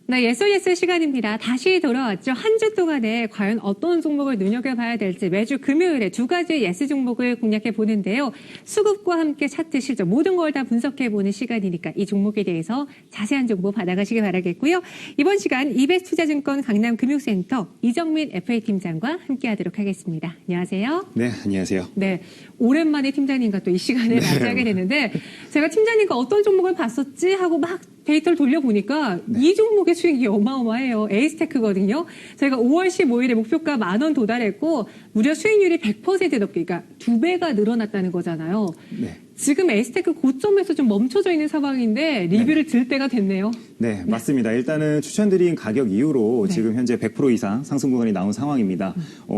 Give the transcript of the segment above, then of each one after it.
네, 예스 시간입니다. 다시 돌아왔죠. 한 주 동안에 과연 어떤 종목을 눈여겨봐야 될지 매주 금요일에 두 가지의 예스 종목을 공략해 보는데요. 수급과 함께 차트 실적 모든 걸 다 분석해보는 시간이니까 이 종목에 대해서 자세한 정보 받아가시기 바라겠고요. 이번 시간 이베스투자증권 강남금융센터 이정민 FA 팀장과 함께하도록 하겠습니다. 안녕하세요. 네, 안녕하세요. 네, 오랜만에 팀장님과 또 이 시간에 맞이하게 되는데 제가 팀장님과 어떤 종목을 봤었지 하고 막 데이터를 돌려보니까 이 종목의 수익이 어마어마해요. 에이스테크거든요. 저희가 5월 15일에 목표가 10,000원 도달했고 무려 수익률이 100% 넘게, 그러니까 2배가 늘어났다는 거잖아요. 네. 지금 에이스테크 고점에서 좀 멈춰져 있는 상황인데 리뷰를 들 때가 됐네요. 네, 맞습니다. 일단은 추천드린 가격 이후로 네. 지금 현재 100% 이상 상승 구간이 나온 상황입니다.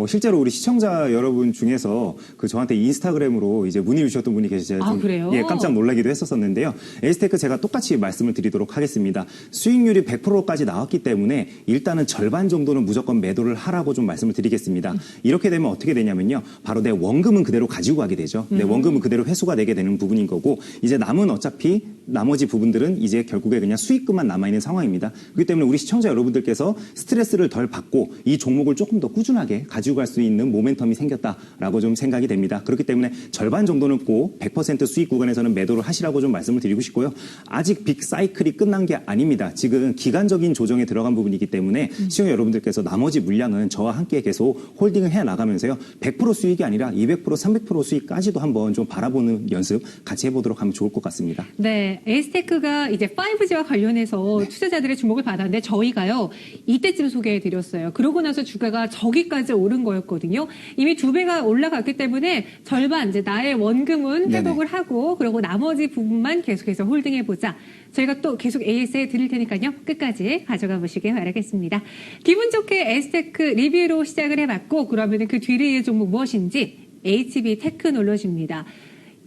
실제로 우리 시청자 여러분 중에서 저한테 인스타그램으로 이제 문의 주셨던 분이 계시죠. 아, 그래요? 예, 깜짝 놀라기도 했었었는데요. 에이스테크 제가 똑같이 말씀을 드리도록 하겠습니다. 수익률이 100%까지 나왔기 때문에 일단은 절반 정도는 무조건 매도를 하라고 좀 말씀을 드리겠습니다. 이렇게 되면 어떻게 되냐면요. 바로 내 원금은 그대로 가지고 가게 되죠. 내 원금은 그대로 회수가 되게 되는 부분인 거고, 이제 남은 어차피 나머지 부분들은 이제 결국에 그냥 수익금만 남아있는 상황입니다. 그렇기 때문에 우리 시청자 여러분들께서 스트레스를 덜 받고 이 종목을 조금 더 꾸준하게 가지고 갈 수 있는 모멘텀이 생겼다라고 좀 생각이 됩니다. 그렇기 때문에 절반 정도는 꼭 100% 수익 구간에서는 매도를 하시라고 좀 말씀을 드리고 싶고요. 아직 빅 사이클이 끝난 게 아닙니다. 지금 기간적인 조정에 들어간 부분이기 때문에 시청자 여러분들께서 나머지 물량은 저와 함께 계속 홀딩을 해 나가면서요. 100% 수익이 아니라 200%, 300% 수익까지도 한번 좀 바라보는 연습 같이 해보도록 하면 좋을 것 같습니다. 네, 에이스테크가 이제 5G와 관련해서 투자자들의 주목을 받았는데 저희가요 이때쯤 소개해드렸어요. 그러고 나서 주가가 저기까지 오른 거였거든요. 이미 2배가 올라갔기 때문에 절반 이제 나의 원금은 회복을 하고 그리고 나머지 부분만 계속해서 홀딩해보자. 저희가 또 계속 AS에 드릴 테니까요. 끝까지 가져가 보시길 바라겠습니다. 기분 좋게 에이스테크 리뷰로 시작을 해봤고 그러면 그 뒤의 종목 무엇인지 HB 테크놀로지입니다.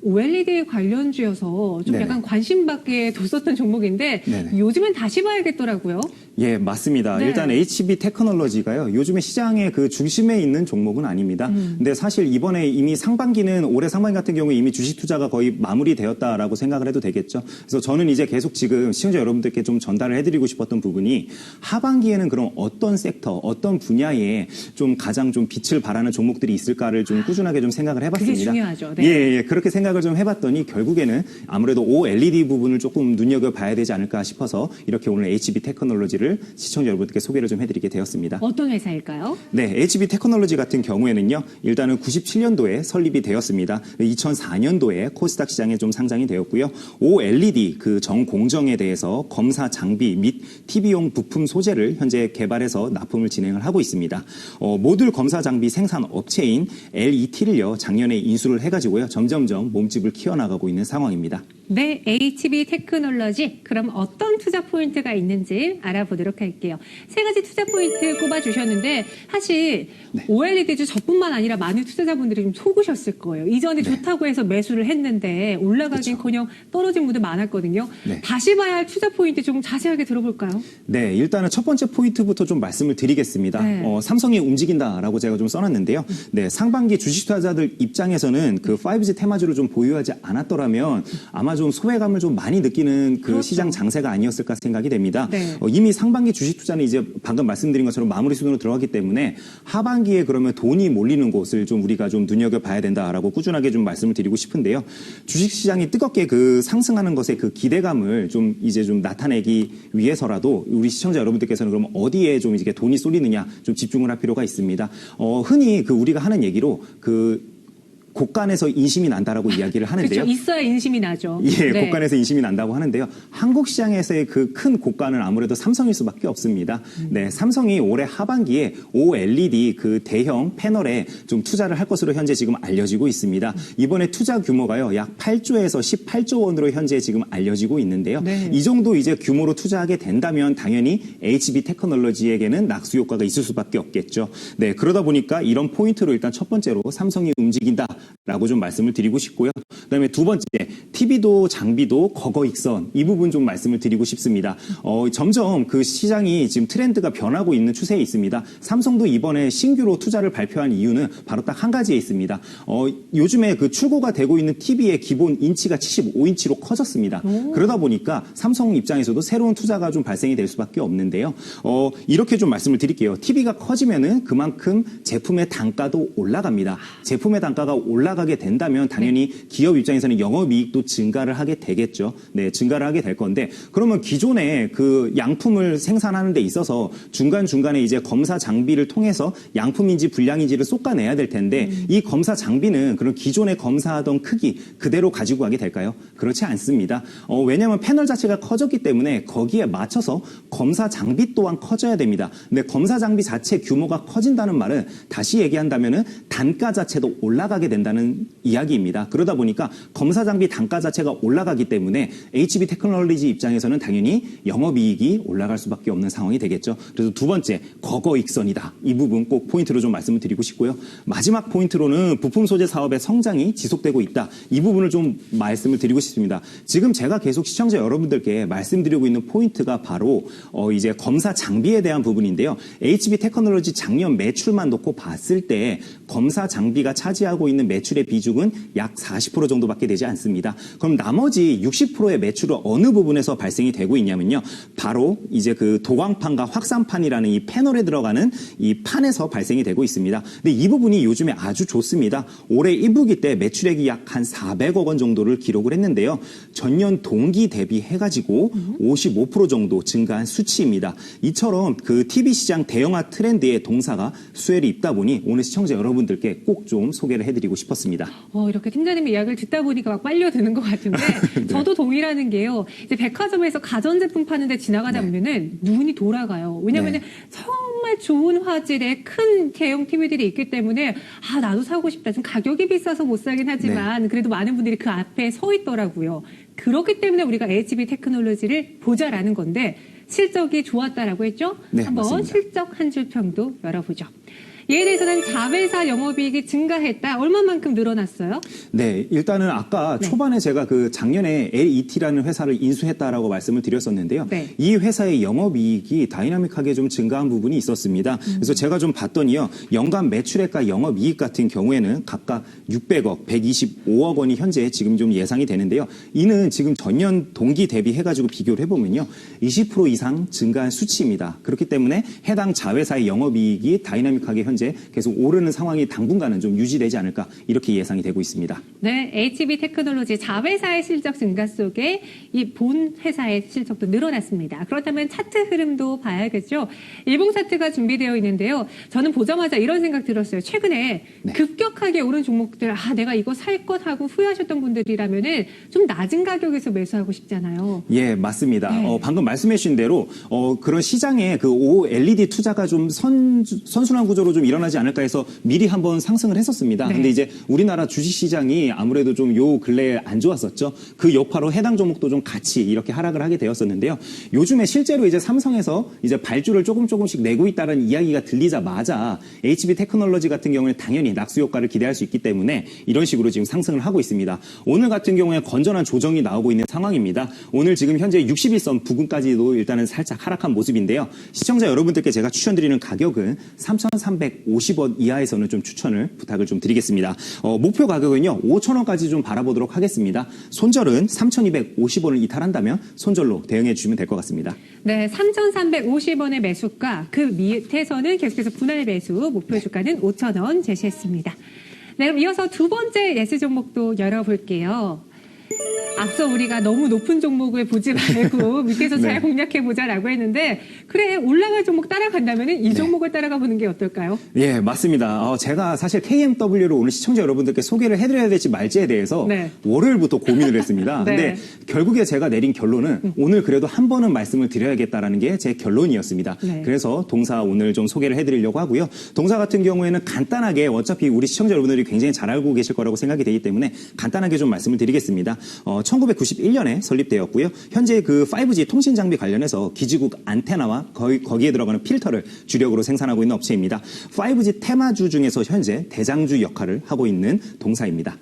OLED 관련주여서 좀 네네. 약간 관심받게 뒀었던 종목인데 네네. 요즘엔 다시 봐야겠더라고요. 예, 맞습니다. 네. 일단 HB 테크놀로지가요. 요즘에 시장의 그 중심에 있는 종목은 아닙니다. 근데 사실 이번에 이미 상반기는 올해 상반기 같은 경우에 이미 주식 투자가 거의 마무리되었다라고 생각을 해도 되겠죠. 그래서 저는 이제 계속 지금 시청자 여러분들께 좀 전달을 해드리고 싶었던 부분이 하반기에는 그럼 어떤 섹터, 어떤 분야에 좀 가장 좀 빛을 발하는 종목들이 있을까를 좀 꾸준하게 좀 생각을 해봤습니다. 그게 중요하죠. 네. 예, 그렇게 생각을 좀 해봤더니 결국에는 아무래도 OLED 부분을 조금 눈여겨봐야 되지 않을까 싶어서 이렇게 오늘 HB 테크놀로지를 시청자 여러분들께 소개를 좀 해드리게 되었습니다. 어떤 회사일까요? 네, HB 테크놀로지 같은 경우에는요, 일단은 97년도에 설립이 되었습니다. 2004년도에 코스닥 시장에 좀 상장이 되었고요. OLED 그 정공정에 대해서 검사 장비 및 TV용 부품 소재를 현재 개발해서 납품을 진행을 하고 있습니다. 모듈 검사 장비 생산 업체인 LET를요, 작년에 인수를 해가지고요, 점점점 몸집을 키워나가고 있는 상황입니다. 네, HB 테크놀로지. 그럼 어떤 투자 포인트가 있는지 알아보도록 할게요. 세 가지 투자 포인트 꼽아주셨는데 사실 OLED주 저뿐만 아니라 많은 투자자분들이 좀 속으셨을 거예요. 이전에 좋다고 해서 매수를 했는데 올라가긴커녕 떨어진 분들 많았거든요. 네. 다시 봐야 할 투자 포인트 좀 자세하게 들어볼까요? 네, 일단은 첫 번째 포인트부터 좀 말씀을 드리겠습니다. 네. 삼성이 움직인다라고 제가 좀 써놨는데요. 네, 상반기 주식 투자자들 입장에서는 그 5G 테마주를 좀 보유하지 않았더라면 아마 좀 소외감을 좀 많이 느끼는 그 그렇죠. 시장 장세가 아니었을까 생각이 됩니다. 네. 이미 상반기 주식 투자는 이제 방금 말씀드린 것처럼 마무리 수준으로 들어갔기 때문에 하반기에 그러면 돈이 몰리는 곳을 좀 우리가 좀 눈여겨봐야 된다라고 꾸준하게 좀 말씀을 드리고 싶은데요. 주식 시장이 뜨겁게 그 상승하는 것에 그 기대감을 좀 이제 좀 나타내기 위해서라도 우리 시청자 여러분들께서는 그럼 어디에 좀 이제 돈이 쏠리느냐 좀 집중을 할 필요가 있습니다. 흔히 그 우리가 하는 얘기로 그 곳간에서 인심이 난다라고 이야기를 하는데요. 그렇죠. 있어야 인심이 나죠. 예, 네. 곳간에서 인심이 난다고 하는데요. 한국 시장에서의 그 큰 곳간은 아무래도 삼성일 수밖에 없습니다. 네, 삼성이 올해 하반기에 OLED 그 대형 패널에 좀 투자를 할 것으로 현재 지금 알려지고 있습니다. 이번에 투자 규모가요, 약 8조에서 18조 원으로 현재 지금 알려지고 있는데요. 네. 이 정도 이제 규모로 투자하게 된다면 당연히 HB 테크놀로지에게는 낙수 효과가 있을 수밖에 없겠죠. 네, 그러다 보니까 이런 포인트로 일단 첫 번째로 삼성이 움직인다. 라고 좀 말씀을 드리고 싶고요. 그다음에 두 번째, TV도 장비도 거거익선 이 부분 좀 말씀을 드리고 싶습니다. 점점 그 시장이 지금 트렌드가 변하고 있는 추세에 있습니다. 삼성도 이번에 신규로 투자를 발표한 이유는 바로 딱 한 가지에 있습니다. 요즘에 그 출고가 되고 있는 TV의 기본 인치가 75인치로 커졌습니다. 그러다 보니까 삼성 입장에서도 새로운 투자가 좀 발생이 될 수밖에 없는데요. 이렇게 좀 말씀을 드릴게요. TV가 커지면은 그만큼 제품의 단가도 올라갑니다. 제품의 단가가 올라가게 된다면 당연히 기업 입장에서는 영업이익도 증가를 하게 되겠죠. 네, 증가를 하게 될 건데 그러면 기존에 그 양품을 생산하는 데 있어서 중간중간에 이제 검사 장비를 통해서 양품인지 불량인지를 쏟아내야 될 텐데 이 검사 장비는 그런 기존에 검사하던 크기 그대로 가지고 가게 될까요? 그렇지 않습니다. 왜냐하면 패널 자체가 커졌기 때문에 거기에 맞춰서 검사 장비 또한 커져야 됩니다. 근데 검사 장비 자체 규모가 커진다는 말은 다시 얘기한다면은 단가 자체도 올라가게 된다는 이야기입니다. 그러다 보니까 검사 장비 단가 자체가 올라가기 때문에 HB 테크놀로지 입장에서는 당연히 영업이익이 올라갈 수밖에 없는 상황이 되겠죠. 그래서 두 번째, 거거익선이다. 이 부분 꼭 포인트로 좀 말씀을 드리고 싶고요. 마지막 포인트로는 부품 소재 사업의 성장이 지속되고 있다. 이 부분을 좀 말씀을 드리고 싶습니다. 지금 제가 계속 시청자 여러분들께 말씀드리고 있는 포인트가 바로 이제 검사 장비에 대한 부분인데요. HB 테크놀로지 작년 매출만 놓고 봤을 때 검사 장비가 차지하고 있는 매출의 비중은 약 40% 정도밖에 되지 않습니다. 그럼 나머지 60%의 매출은 어느 부분에서 발생이 되고 있냐면요. 바로 이제 그 도광판과 확산판이라는 이 패널에 들어가는 이 판에서 발생이 되고 있습니다. 근데 이 부분이 요즘에 아주 좋습니다. 올해 1분기 때 매출액이 약 한 400억 원 정도를 기록을 했는데요. 전년 동기 대비해가지고 55% 정도 증가한 수치입니다. 이처럼 그 TV 시장 대형화 트렌드의 동사가 수혜를 입다 보니 오늘 시청자 여러분들께 꼭 좀 소개를 해드리고 싶었습니다. 이렇게 팀장님의 이야기를 듣다 보니까 막 빨려드는 것 같은데 네. 저도 동의라는 게요. 이제 백화점에서 가전제품 파는데 지나가다 보면은 눈이 돌아가요. 왜냐면은 정말 좋은 화질의 큰 대형 TV들이 있기 때문에 나도 사고 싶다. 좀 가격이 비싸서 못 사긴 하지만 그래도 많은 분들이 그 앞에 서 있더라고요. 그렇기 때문에 우리가 HB 테크놀로지를 보자라는 건데 실적이 좋았다라고 했죠? 네, 한번 맞습니다. 실적 한 줄 평도 열어보죠. 이에 대해서는 자회사 영업이익이 증가했다. 얼마만큼 늘어났어요? 네, 일단은 아까 초반에 제가 그 작년에 LET라는 회사를 인수했다라고 말씀을 드렸었는데요. 네. 이 회사의 영업이익이 다이나믹하게 좀 증가한 부분이 있었습니다. 그래서 제가 좀 봤더니요. 연간 매출액과 영업이익 같은 경우에는 각각 600억, 125억 원이 현재 지금 좀 예상이 되는데요. 이는 지금 전년 동기 대비해가지고 비교를 해보면요. 20% 이상 증가한 수치입니다. 그렇기 때문에 해당 자회사의 영업이익이 다이나믹하게 현재 계속 오르는 상황이 당분간은 좀 유지되지 않을까 이렇게 예상이 되고 있습니다. 네, HB 테크놀로지 자회사의 실적 증가 속에 이 본 회사의 실적도 늘어났습니다. 그렇다면 차트 흐름도 봐야겠죠. 일봉 차트가 준비되어 있는데요. 저는 보자마자 이런 생각 들었어요. 최근에 급격하게 오른 종목들, 내가 이거 살 것 하고 후회하셨던 분들이라면은 좀 낮은 가격에서 매수하고 싶잖아요. 예, 맞습니다. 네. 방금 말씀해 주신 대로 그런 시장에 그 OLED 투자가 좀 선순환 구조로 좀 일어나지 않을까 해서 미리 한번 상승을 했었습니다. 네. 근데 이제 우리나라 주식시장이 아무래도 좀 요 근래에 안 좋았었죠. 그 여파로 해당 종목도 좀 같이 이렇게 하락을 하게 되었었는데요. 요즘에 실제로 이제 삼성에서 이제 발주를 조금씩 내고 있다는 이야기가 들리자마자 HB 테크놀로지 같은 경우는 당연히 낙수 효과를 기대할 수 있기 때문에 이런 식으로 지금 상승을 하고 있습니다. 오늘 같은 경우에 건전한 조정이 나오고 있는 상황입니다. 오늘 지금 현재 61선 부근까지도 일단은 살짝 하락한 모습인데요. 시청자 여러분들께 제가 추천드리는 가격은 3,350원 이하에서는 좀 추천을 부탁을 좀 드리겠습니다. 목표 가격은요. 5,000원까지 좀 바라보도록 하겠습니다. 손절은 3,250원을 이탈한다면 손절로 대응해 주시면 될 것 같습니다. 네, 3,350원의 매수가, 그 밑에서는 계속해서 분할 매수, 목표 주가는 5,000원 제시했습니다. 네, 그럼 이어서 두 번째 예스 종목도 열어볼게요. 앞서 우리가 너무 높은 종목을 보지 말고 밑에서 잘 공략해보자라고 했는데 그래 올라갈 종목 따라간다면 이 종목을 따라가 보는 게 어떨까요? 예, 맞습니다. 제가 사실 KMW를 오늘 시청자 여러분들께 소개를 해드려야 될지 말지에 대해서 월요일부터 고민을 했습니다. 근데 결국에 제가 내린 결론은 오늘 그래도 한 번은 말씀을 드려야겠다라는 게 제 결론이었습니다. 그래서 동사 오늘 좀 소개를 해드리려고 하고요. 동사 같은 경우에는 간단하게 어차피 우리 시청자 여러분들이 굉장히 잘 알고 계실 거라고 생각이 되기 때문에 간단하게 좀 말씀을 드리겠습니다. 1991년에 설립되었고요. 현재 그 5G 통신 장비 관련해서 기지국 안테나와 거기에 들어가는 필터를 주력으로 생산하고 있는 업체입니다. 5G 테마주 중에서 현재 대장주 역할을 하고 있는 동사입니다.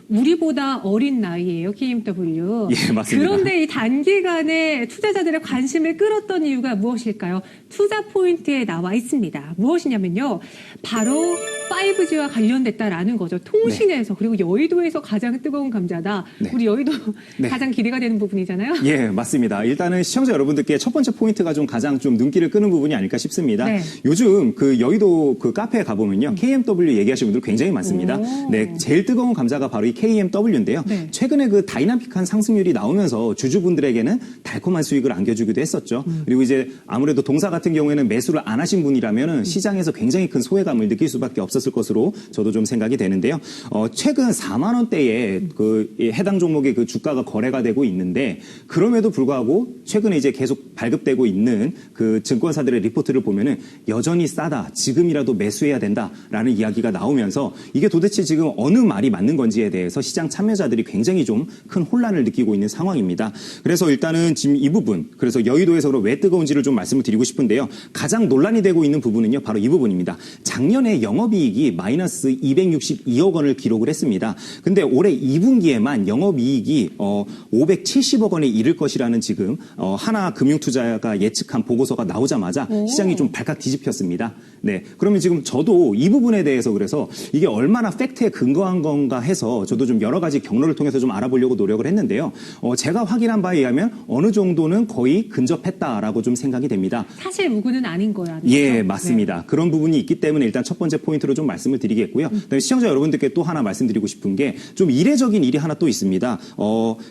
우리보다 어린 나이예요, KMW. 예, 맞습니다. 그런데 이 단기간에 투자자들의 관심을 끌었던 이유가 무엇일까요? 투자 포인트에 나와 있습니다. 무엇이냐면요. 바로 5G와 관련됐다라는 거죠. 통신에서 그리고 여의도에서 가장 뜨거운 감자다. 네. 우리 여의도 네. 가장 기대가 되는 부분이잖아요. 예, 맞습니다. 일단은 시청자 여러분들께 첫 번째 포인트가 좀 가장 좀 눈길을 끄는 부분이 아닐까 싶습니다. 네. 요즘 그 여의도 그 카페에 가보면요. KMW 얘기하시는 분들 굉장히 많습니다. 오. 네, 제일 뜨거운 감자가 바로 이 KMW인데요. 네. 최근에 그 다이나믹한 상승률이 나오면서 주주분들에게는 달콤한 수익을 안겨주기도 했었죠. 그리고 이제 아무래도 동사 같은 경우에는 매수를 안 하신 분이라면은 시장에서 굉장히 큰 소외감을 느낄 수밖에 없었을 것으로 저도 좀 생각이 되는데요. 최근 4만 원대에 그 해당 종목의 그 주가가 거래가 되고 있는데 그럼에도 불구하고 최근에 이제 계속 발급되고 있는 그 증권사들의 리포트를 보면은 여전히 싸다. 지금이라도 매수해야 된다라는 이야기가 나오면서 이게 도대체 지금 어느 말이 맞는 건지에 대해서 시장 참여자들이 굉장히 좀 큰 혼란을 느끼고 있는 상황입니다. 그래서 일단은 지금 이 부분, 그래서 여의도에서 왜 뜨거운지를 좀 말씀을 드리고 싶은데요. 가장 논란이 되고 있는 부분은요, 바로 이 부분입니다. 작년에 영업이익이 마이너스 262억 원을 기록을 했습니다. 근데 올해 2분기에만 영업이익이 570억 원에 이를 것이라는 지금 하나금융투자가 예측한 보고서가 나오자마자 시장이 좀 발칵 뒤집혔습니다. 네, 그러면 지금 저도 이 부분에 대해서 그래서 이게 얼마나 팩트에 근거한 건가 해서 저도 좀 여러 가지 경로를 통해서 좀 알아보려고 노력을 했는데요. 제가 확인한 바에 의하면 어느 정도는 거의 근접했다라고 좀 생각이 됩니다. 사실 무근은 아닌 거야. 예, 맞습니다. 네. 그런 부분이 있기 때문에 일단 첫 번째 포인트로 좀 말씀을 드리겠고요. 그다음에 시청자 여러분들께 또 하나 말씀드리고 싶은 게 좀 이례적인 일이 하나 또 있습니다.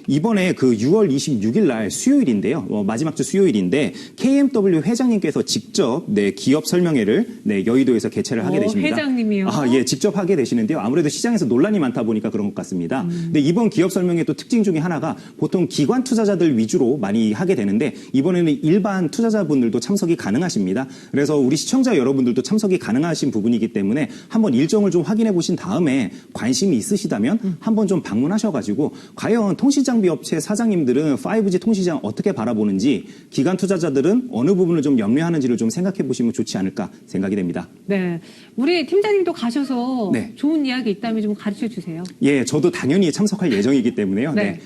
이번에 그 6월 26일 날 수요일인데요. 마지막 주 수요일인데 KMW 회장님께서 직접 기업 설명회를 여의도에서 개최를 하게 되십니다. 회장님이요? 예, 직접 하게 되시는데요. 아무래도 시장에서 논란이 많다 보니까 그런 것 같습니다. 근데 이번 기업 설명회 또 특징 중에 하나가 보통 기관 투자자들 위주로 많이 하게 되는데 이번에는 일반 투자자분들도 참석이 가능하십니다. 그래서 우리 시청자 여러분들도 참석이 가능하신 부분이기 때문에 한번 일정을 좀 확인해 보신 다음에 관심이 있으시다면 한번 좀 방문하셔가지고 과연 통신장비 업체 사장님들은 5G 통신시장 어떻게 바라보는지 기관 투자자들은 어느 부분을 좀 염려하는지를 좀 생각해 보시면 좋지 않을까 생각이 됩니다. 네, 우리 팀장님도 가셔서 네. 좋은 이야기 있다면 좀 가르쳐 주세요. 예, 저도 당연히 참석할 예정이기 때문에요. 네.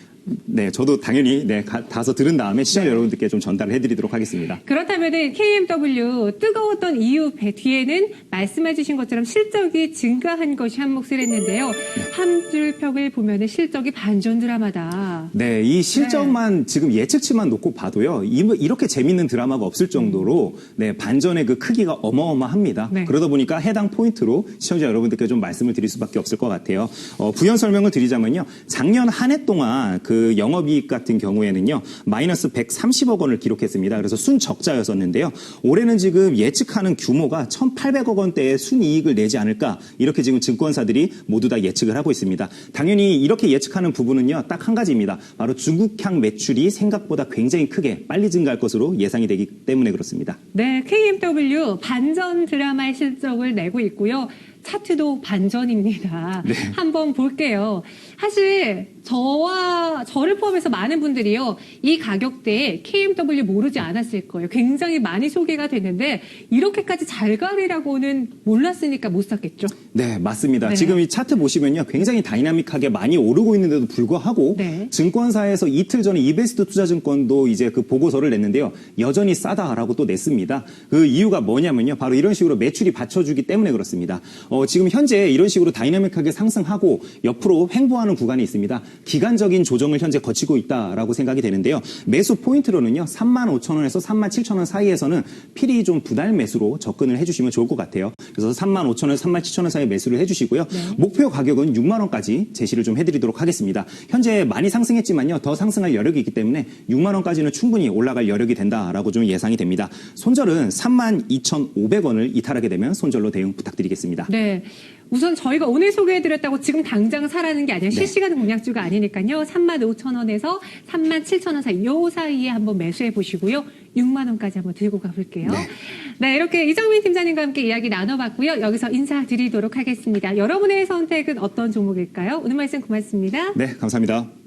네, 저도 당연히 가서 들은 다음에 시청자 여러분들께 좀 전달을 해드리도록 하겠습니다. 그렇다면은 KMW 뜨거웠던 이유 뒤에는 말씀해주신 것처럼 실적이 증가한 것이 한 몫을 했는데요. 한 줄 평을 보면은 실적이 반전 드라마다. 네, 이 실적만 지금 예측치만 놓고 봐도요, 이렇게 재밌는 드라마가 없을 정도로 반전의 그 크기가 어마어마합니다. 네. 그러다 보니까 해당 포인트로 시청자 여러분들께 좀 말씀을 드릴 수밖에 없을 것 같아요. 부연 설명을 드리자면요, 작년 한 해 동안 그 영업이익 같은 경우에는요, 마이너스 130억 원을 기록했습니다. 그래서 순적자였었는데요. 올해는 지금 예측하는 규모가 1,800억 원대의 순이익을 내지 않을까, 이렇게 지금 증권사들이 모두 다 예측을 하고 있습니다. 당연히 이렇게 예측하는 부분은요, 딱 한 가지입니다. 바로 중국향 매출이 생각보다 굉장히 크게 빨리 증가할 것으로 예상이 되기 때문에 그렇습니다. 네, KMW 반전 드라마의 실적을 내고 있고요. 차트도 반전입니다. 네. 한번 볼게요. 사실 저를 포함해서 많은 분들이요, 이 가격대에 KMW 모르지 않았을 거예요. 굉장히 많이 소개가 됐는데 이렇게까지 잘 가리라고는 몰랐으니까 못 샀겠죠. 네, 맞습니다. 네. 지금 이 차트 보시면요, 굉장히 다이나믹하게 많이 오르고 있는데도 불구하고 네. 증권사에서 이틀 전에 이베스트 투자증권도 이제 그 보고서를 냈는데요, 여전히 싸다라고 또 냈습니다. 그 이유가 뭐냐면요, 바로 이런 식으로 매출이 받쳐주기 때문에 그렇습니다. 지금 현재 이런 식으로 다이나믹하게 상승하고 옆으로 횡보하는 구간이 있습니다. 기간적인 조정을 현재 거치고 있다라고 생각이 되는데요. 매수 포인트로는요, 35,000원에서 37,000원 사이에서는 필히 좀 분할 매수로 접근을 해주시면 좋을 것 같아요. 그래서 35,000원, 37,000원 사이에 매수를 해주시고요. 네. 목표 가격은 6만 원까지 제시를 좀 해드리도록 하겠습니다. 현재 많이 상승했지만요, 더 상승할 여력이 있기 때문에 6만 원까지는 충분히 올라갈 여력이 된다라고 좀 예상이 됩니다. 손절은 32,500원을 이탈하게 되면 손절로 대응 부탁드리겠습니다. 네. 우선 저희가 오늘 소개해드렸다고 지금 당장 사라는 게 아니라 네. 실시간 공략주가 아니니까요. 35,000원에서 37,000원 사이, 요 사이에 한번 매수해 보시고요. 6만 원까지 한번 들고 가볼게요. 네, 이렇게 이정민 팀장님과 함께 이야기 나눠봤고요. 여기서 인사드리도록 하겠습니다. 여러분의 선택은 어떤 종목일까요? 오늘 말씀 고맙습니다. 네, 감사합니다.